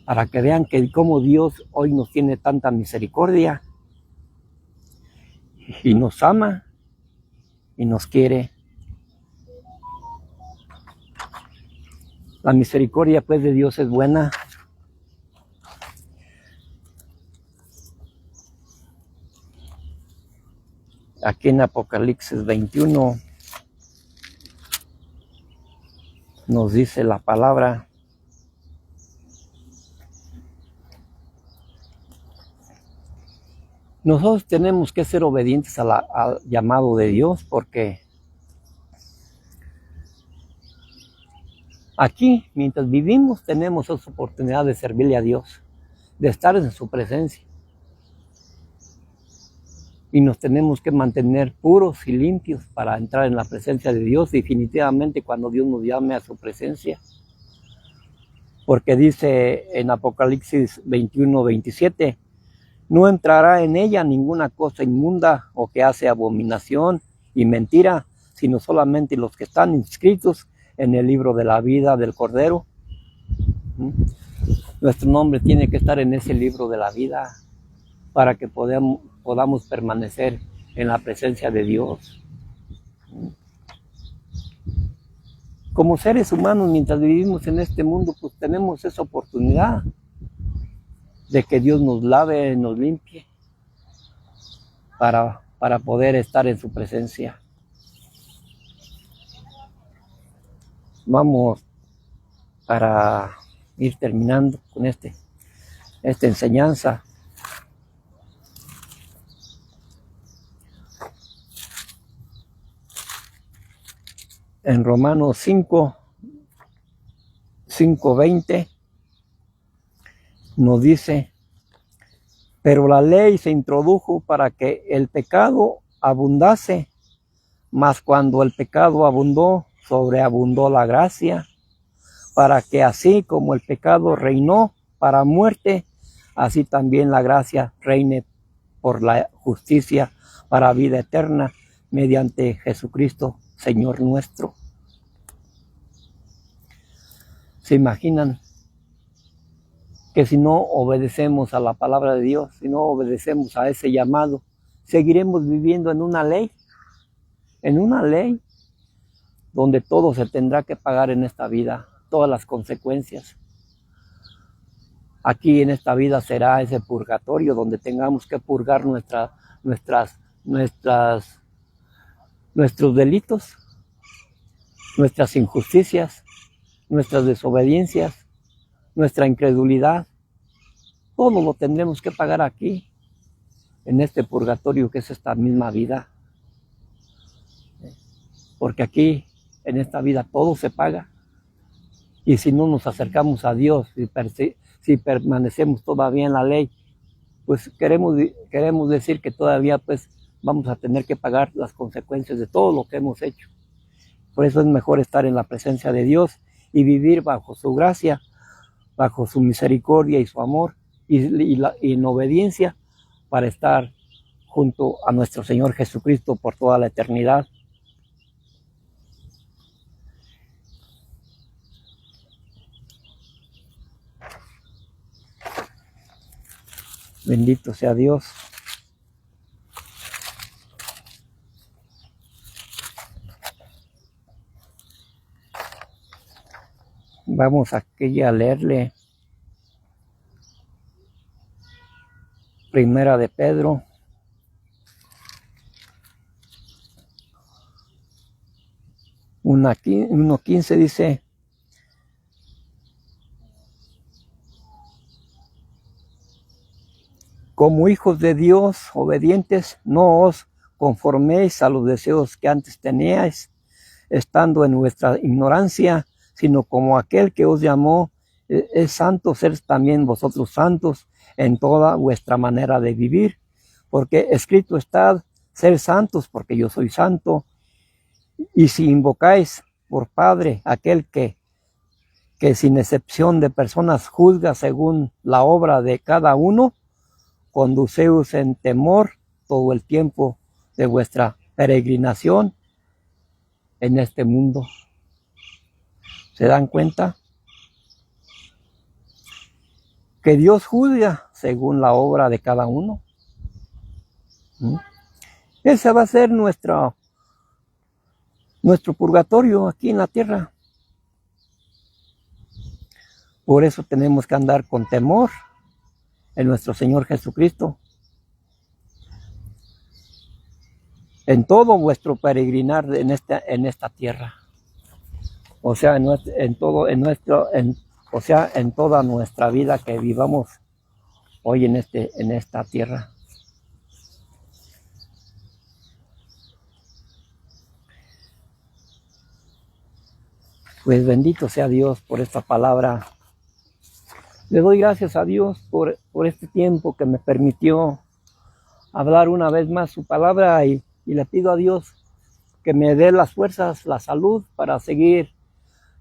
A: Para que vean que cómo Dios hoy nos tiene tanta misericordia y nos ama y nos quiere. La misericordia pues de Dios es buena. Aquí en Apocalipsis 21 nos dice la palabra: nosotros tenemos que ser obedientes al llamado de Dios, porque aquí, mientras vivimos, tenemos esa oportunidad de servirle a Dios, de estar en su presencia. Y nos tenemos que mantener puros y limpios para entrar en la presencia de Dios, definitivamente cuando Dios nos llame a su presencia. Porque dice en Apocalipsis 21:27, no entrará en ella ninguna cosa inmunda o que hace abominación y mentira, sino solamente los que están inscritos en el libro de la vida del Cordero. Nuestro nombre tiene que estar en ese libro de la vida para que podamos permanecer en la presencia de Dios. Como seres humanos, mientras vivimos en este mundo, pues tenemos esa oportunidad de que Dios nos lave, nos limpie, para poder estar en su presencia. Vamos para ir terminando con esta enseñanza. En Romanos 5:20 nos dice: pero la ley se introdujo para que el pecado abundase, mas cuando el pecado abundó, sobreabundó la gracia, para que así como el pecado reinó para muerte, así también la gracia reine por la justicia para vida eterna, mediante Jesucristo, Señor nuestro. ¿Se imaginan que si no obedecemos a la palabra de Dios, si no obedecemos a ese llamado, seguiremos viviendo en una ley donde todo se tendrá que pagar en esta vida, todas las consecuencias. Aquí en esta vida será ese purgatorio donde tengamos que purgar nuestros delitos, nuestras injusticias, nuestras desobediencias, nuestra incredulidad. Todo lo tendremos que pagar aquí, en este purgatorio que es esta misma vida. Porque aquí, en esta vida, todo se paga. Y si no nos acercamos a Dios, si permanecemos todavía en la ley, pues queremos decir que todavía pues vamos a tener que pagar las consecuencias de todo lo que hemos hecho. Por eso es mejor estar en la presencia de Dios y vivir bajo su gracia, bajo su misericordia y su amor y en obediencia para estar junto a nuestro Señor Jesucristo por toda la eternidad. Bendito sea Dios. Vamos aquí a leerle Primera de Pedro. Uno 1:15 dice: como hijos de Dios obedientes, no os conforméis a los deseos que antes teníais, estando en vuestra ignorancia, sino como aquel que os llamó es santo, ser también vosotros santos en toda vuestra manera de vivir, porque escrito está: ser santos porque yo soy santo. Y si invocáis por Padre aquel que sin excepción de personas juzga según la obra de cada uno, conduceos en temor todo el tiempo de vuestra peregrinación en este mundo. ¿Se dan cuenta? Que Dios juzga según la obra de cada uno. Ese va a ser nuestro purgatorio aquí en la tierra. Por eso tenemos que andar con temor en nuestro Señor Jesucristo. En todo vuestro peregrinar en esta tierra. O sea, en toda nuestra vida que vivamos hoy en esta tierra. Pues bendito sea Dios por esta palabra. Le doy gracias a Dios por este tiempo que me permitió hablar una vez más su palabra y le pido a Dios que me dé las fuerzas, la salud para seguir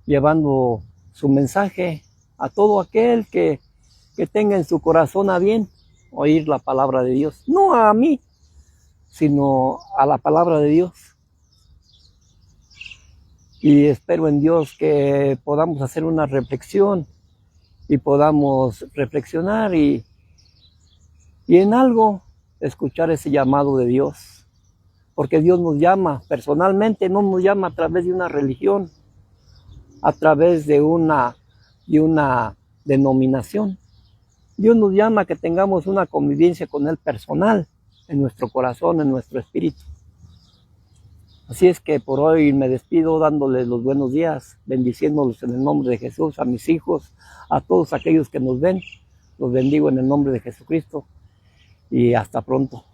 A: llevando su mensaje a todo aquel que tenga en su corazón a bien oír la palabra de Dios. No a mí, sino a la palabra de Dios. Y espero en Dios que podamos hacer una reflexión y podamos reflexionar y en algo escuchar ese llamado de Dios. Porque Dios nos llama personalmente, no nos llama a través de una religión, a través de una denominación. Dios nos llama a que tengamos una convivencia con Él personal, en nuestro corazón, en nuestro espíritu. Así es que por hoy me despido dándoles los buenos días, bendiciéndolos en el nombre de Jesús, a mis hijos, a todos aquellos que nos ven. Los bendigo en el nombre de Jesucristo y hasta pronto.